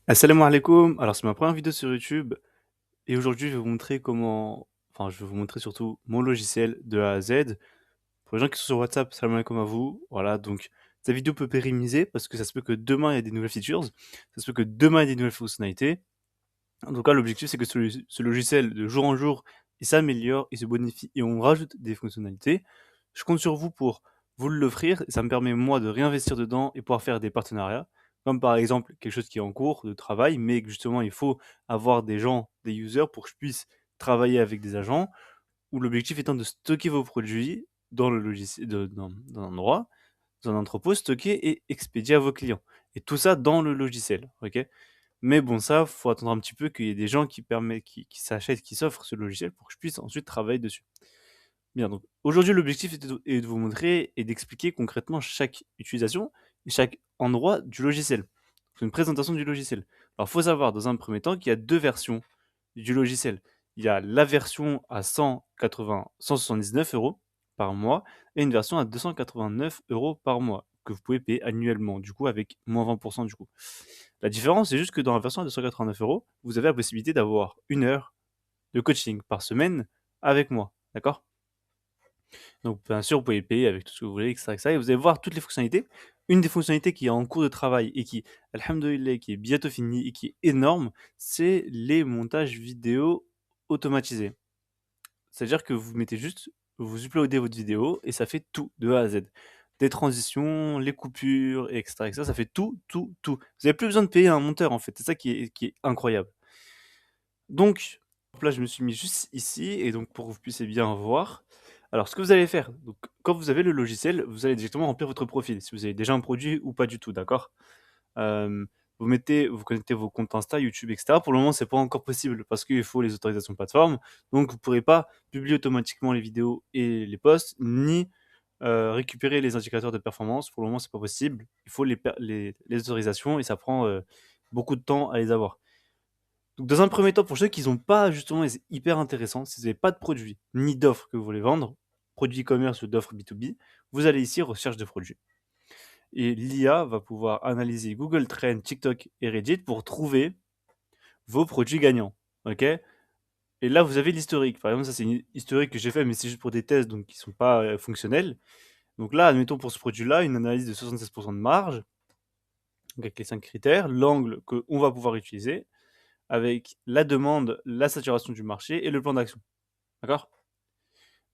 Assalamu alaikum. Alors, c'est ma première vidéo sur YouTube et aujourd'hui, je vais vous montrer comment, enfin, je vais vous montrer surtout mon logiciel de A à Z. Pour les gens qui sont sur WhatsApp, salam alaikum à vous. Voilà, donc, cette vidéo peut pérenniser parce que ça se peut que demain, il y ait des nouvelles features. Ça se peut que demain, il y ait des nouvelles fonctionnalités. En tout cas, l'objectif, c'est que ce logiciel, de jour en jour, il s'améliore, il se bonifie et on rajoute des fonctionnalités. Je compte sur vous pour vous l'offrir. Ça me permet, moi, de réinvestir dedans et pouvoir faire des partenariats. Comme par exemple, quelque chose qui est en cours de travail, mais que justement, il faut avoir des gens, des users pour que je puisse travailler avec des agents, où l'objectif étant de stocker vos produits dans le logiciel, dans un endroit, dans un entrepôt, stocké et expédié à vos clients. Et tout ça dans le logiciel, ok? Mais bon, ça, faut attendre un petit peu qu'il y ait des gens qui s'achètent, qui s'offrent ce logiciel pour que je puisse ensuite travailler dessus. Bien, donc aujourd'hui, l'objectif est de vous montrer et d'expliquer concrètement chaque utilisation et chaque endroit du logiciel. C'est une présentation du logiciel. Alors, faut savoir dans un premier temps qu'il y a deux versions du logiciel. Il y a la version à 179 euros par mois et une version à 289 euros par mois que vous pouvez payer annuellement, du coup, avec moins 20% du coup. La différence, c'est juste que dans la version à 289 euros, vous avez la possibilité d'avoir 1 heure de coaching par semaine avec moi. D'accord? Donc, bien sûr, vous pouvez payer avec tout ce que vous voulez, etc., etc. Et vous allez voir toutes les fonctionnalités. Une des fonctionnalités qui est en cours de travail et qui, alhamdoulilah, qui est bientôt finie et qui est énorme, c'est les montages vidéo automatisés. C'est-à-dire que vous mettez juste, vous uploadez votre vidéo et ça fait tout de A à Z. Des transitions, les coupures, etc., etc. Ça fait tout, tout, tout. Vous n'avez plus besoin de payer un monteur en fait. C'est ça qui est incroyable. Donc, là, je me suis mis juste ici et donc pour que vous puissiez bien voir. Alors, ce que vous allez faire, donc, quand vous avez le logiciel, vous allez directement remplir votre profil, si vous avez déjà un produit ou pas du tout, d'accord? Euh, vous connectez vos comptes Insta, YouTube, etc. Pour le moment, c'est pas encore possible parce qu'il faut les autorisations de plateforme. Donc, vous pourrez pas publier automatiquement les vidéos et les posts, ni récupérer les indicateurs de performance. Pour le moment, c'est pas possible. Il faut les autorisations et ça prend beaucoup de temps à les avoir. Donc, dans un premier temps, pour ceux qui n'ont pas, justement, et c'est hyper intéressant, si vous n'avez pas de produit ni d'offres que vous voulez vendre, produits e-commerce ou d'offres B2B, vous allez ici recherche de produits. Et l'IA va pouvoir analyser Google Trends, TikTok et Reddit pour trouver vos produits gagnants. Ok? Et là, vous avez l'historique. Par exemple, ça, c'est une historique que j'ai fait, mais c'est juste pour des tests, donc qui ne sont pas fonctionnels. Donc là, admettons pour ce produit-là, une analyse de 76% de marge, donc avec les 5 critères, l'angle qu'on va pouvoir utiliser, avec la demande, la saturation du marché et le plan d'action. D'accord?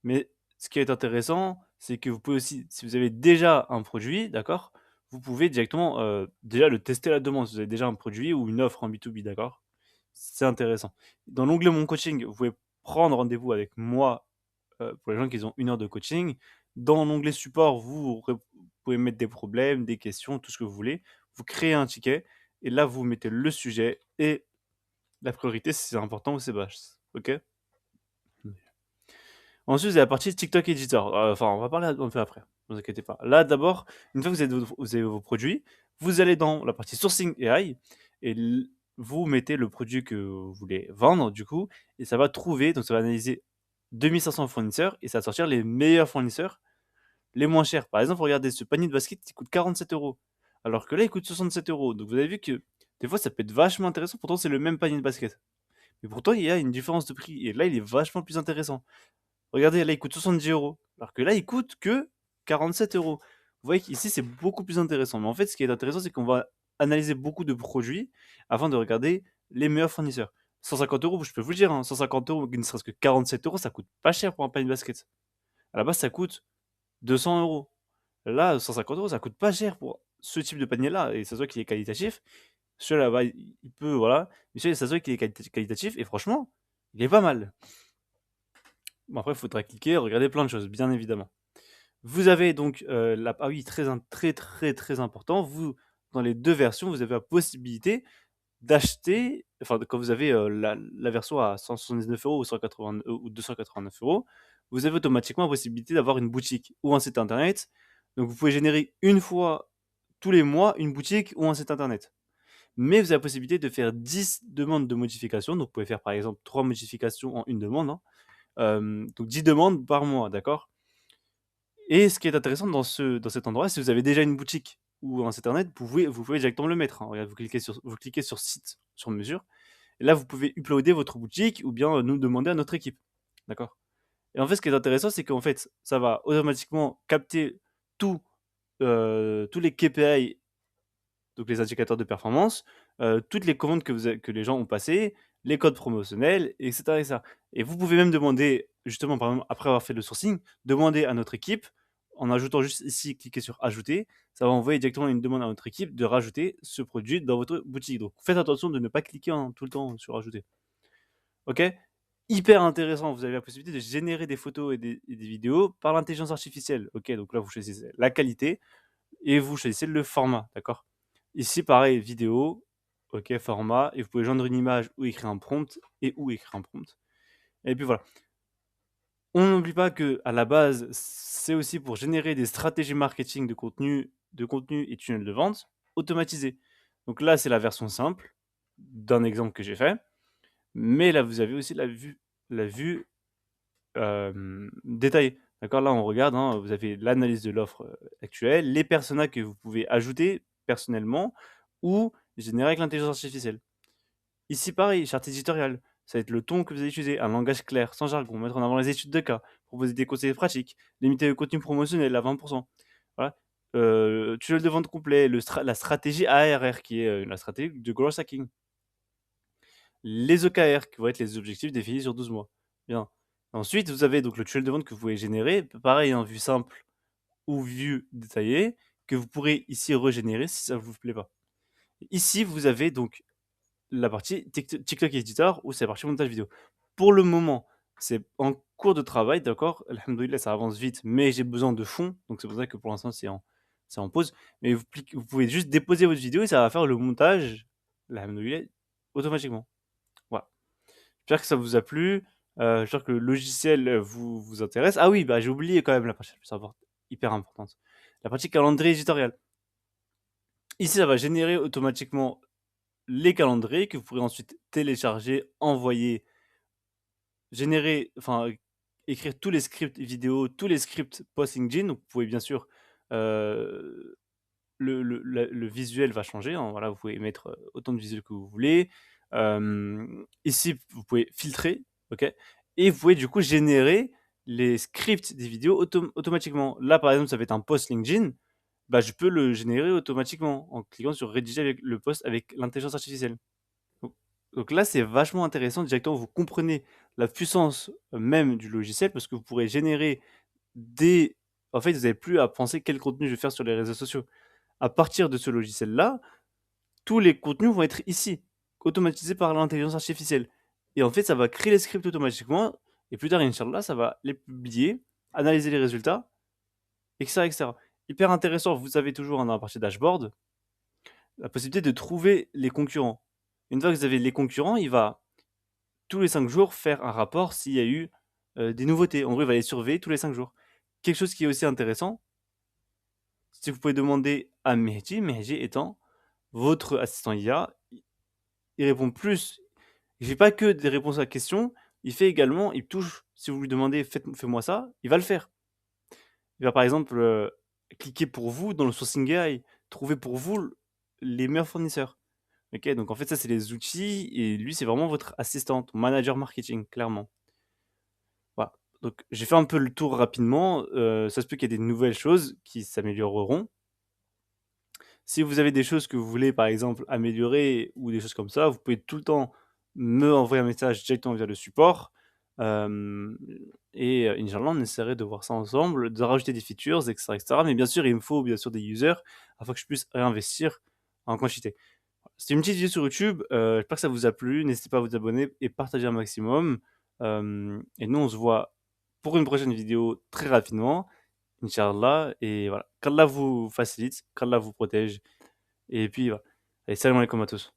Mais ce qui est intéressant, c'est que vous pouvez aussi, si vous avez déjà un produit, d'accord, vous pouvez directement déjà le tester à la demande. Si vous avez déjà un produit ou une offre en B2B, d'accord? C'est intéressant. Dans l'onglet Mon coaching, vous pouvez prendre rendez-vous avec moi pour les gens qui ont 1 heure de coaching. Dans l'onglet support, vous pouvez mettre des problèmes, des questions, tout ce que vous voulez. Vous créez un ticket et là, vous mettez le sujet et la priorité, si c'est important ou c'est basse. Ok? Ensuite, vous avez la partie TikTok Editor. Enfin, on va parler un peu après. Ne vous inquiétez pas. Là, d'abord, une fois que vous avez vos produits, vous allez dans la partie Sourcing AI et vous mettez le produit que vous voulez vendre, du coup, et ça va trouver, donc ça va analyser 2500 fournisseurs et ça va sortir les meilleurs fournisseurs les moins chers. Par exemple, regardez ce panier de basket qui coûte 47 euros, alors que là, il coûte 67 euros. Donc, vous avez vu que des fois, ça peut être vachement intéressant. Pourtant, c'est le même panier de basket. Mais pourtant, il y a une différence de prix. Et là, il est vachement plus intéressant. Regardez, là, il coûte 70 euros. Alors que là, il coûte que 47 euros. Vous voyez qu'ici, c'est beaucoup plus intéressant. Mais en fait, ce qui est intéressant, c'est qu'on va analyser beaucoup de produits afin de regarder les meilleurs fournisseurs. 150 euros, je peux vous le dire, hein, 150 euros, ne serait-ce que 47 euros, ça coûte pas cher pour un panier de basket. À la base, ça coûte 200 euros. Là, 150 euros, ça coûte pas cher pour ce type de panier-là. Et ça se voit qu'il est qualitatif. Celui-là, il peut, voilà. Mais celui-là, ça se voit qu'il est qualitatif. Et franchement, il est pas mal. Bon, après, il faudra cliquer, regarder plein de choses, bien évidemment. Vous avez donc ah oui, très très très important. Vous, dans les deux versions, vous avez la possibilité d'acheter, enfin, quand vous avez la version à 179 euros ou 180 ou 289 euros, vous avez automatiquement la possibilité d'avoir une boutique ou un site internet. Donc, vous pouvez générer une fois tous les mois une boutique ou un site internet. Mais vous avez la possibilité de faire 10 demandes de modification. Donc, vous pouvez faire par exemple 3 modifications en une demande, hein. Donc 10 demandes par mois, d'accord? Et ce qui est intéressant dans cet endroit, c'est que vous avez déjà une boutique. ou un site internet, vous pouvez directement le mettre, hein. Regarde, vous cliquez sur site sur mesure et là, vous pouvez uploader votre boutique ou bien, nous demander à notre équipe. D'accord? Et en fait, ce qui est intéressant, c'est qu'en fait, ça va automatiquement capter tout, tous les KPI, donc les indicateurs de performance, toutes les commandes que les gens ont passées, les codes promotionnels, et cetera, et cetera. Et vous pouvez même demander, justement, par exemple, après avoir fait le sourcing, demander à notre équipe, en ajoutant juste ici, cliquez sur ajouter, ça va envoyer directement une demande à notre équipe de rajouter ce produit dans votre boutique. Donc faites attention de ne pas cliquer tout le temps sur ajouter. Ok? Hyper intéressant, vous avez la possibilité de générer des photos et des vidéos par l'intelligence artificielle. Ok, donc là vous choisissez la qualité et vous choisissez le format, d'accord? Ici, pareil, vidéo, ok, format, et vous pouvez joindre une image ou écrire un prompt, et ou écrire un prompt. Et puis voilà. On n'oublie pas que à la base, c'est aussi pour générer des stratégies marketing de contenu et tunnels de vente automatisés. Donc là, c'est la version simple d'un exemple que j'ai fait. Mais là, vous avez aussi la vue détaillée. D'accord? Là, on regarde, hein, vous avez l'analyse de l'offre actuelle, les personas que vous pouvez ajouter personnellement ou générer avec l'intelligence artificielle. Ici, pareil, charte éditoriale. Ça va être le ton que vous allez utiliser, un langage clair, sans jargon, mettre en avant les études de cas, proposer des conseils pratiques, limiter le contenu promotionnel à 20%. Voilà. Tunnel de vente complet, la stratégie ARR, qui est la stratégie de growth hacking. Les OKR, qui vont être les objectifs définis sur 12 mois. Bien. Ensuite, vous avez donc le tunnel de vente que vous pouvez générer, pareil, en vue simple ou vue détaillée, que vous pourrez ici régénérer si ça ne vous plaît pas. Ici, vous avez donc la partie TikTok Editor où c'est la partie montage vidéo. Pour le moment, c'est en cours de travail, d'accord? Alhamdoulilah, ça avance vite, mais j'ai besoin de fonds, donc c'est pour ça que pour l'instant, c'est en pause. Mais vous pouvez juste déposer votre vidéo et ça va faire le montage, alhamdoulilah, automatiquement. Voilà. J'espère que ça vous a plu. J'espère que le logiciel vous intéresse. Ah oui, bah, j'ai oublié quand même la partie hyper importante. La partie calendrier éditorial. Ici, ça va générer automatiquement les calendriers que vous pourrez ensuite télécharger, envoyer, générer, enfin, écrire tous les scripts vidéo, tous les scripts post-LinkedIn. Donc, vous pouvez bien sûr, le visuel va changer, hein, voilà, vous pouvez mettre autant de visuels que vous voulez. Ici, vous pouvez filtrer, ok, et vous pouvez du coup générer les scripts des vidéos automatiquement. Là, par exemple, ça va être un post LinkedIn, bah, je peux le générer automatiquement en cliquant sur rédiger avec le post avec l'intelligence artificielle. Donc, donc là, c'est vachement intéressant. Directement, vous comprenez la puissance même du logiciel parce que vous pourrez générer des. En fait, vous n'avez plus à penser quel contenu je vais faire sur les réseaux sociaux. À partir de ce logiciel-là, tous les contenus vont être ici, automatisés par l'intelligence artificielle. Et en fait, ça va créer les scripts automatiquement. Et plus tard, Inch'Allah, ça va les publier, analyser les résultats, etc., etc. Hyper intéressant. Vous avez toujours dans la partie dashboard la possibilité de trouver les concurrents. Une fois que vous avez les concurrents, il va tous les 5 jours faire un rapport s'il y a eu des nouveautés. En gros, il va les surveiller tous les 5 jours. Quelque chose qui est aussi intéressant, c'est que vous pouvez demander à Mehdi étant votre assistant IA, il répond plus. Il fait pas que des réponses à questions, il fait également, il touche. Si vous lui demandez fais-moi ça, il va le faire. Il va par exemple cliquer pour vous dans le sourcing AI, trouver pour vous les meilleurs fournisseurs. Ok, donc en fait ça c'est les outils et lui c'est vraiment votre assistant, ton manager marketing, clairement. Voilà. Donc j'ai fait un peu le tour rapidement. Ça se peut qu'il y ait des nouvelles choses qui s'amélioreront. Si vous avez des choses que vous voulez, par exemple, améliorer ou des choses comme ça, vous pouvez tout le temps me envoyer un message directement via le support. Et Inch'Allah, on essaierait de voir ça ensemble, de rajouter des features, etc., etc. Mais bien sûr, il me faut bien sûr des users afin que je puisse réinvestir en quantité. C'était une petite vidéo sur YouTube. J'espère que ça vous a plu. N'hésitez pas à vous abonner et partager un maximum. Et nous, on se voit pour une prochaine vidéo très rapidement. Inch'Allah. Et voilà. Qu'Allah vous facilite, qu'Allah vous protège. Et puis voilà. Allez, salam alaikum à tous.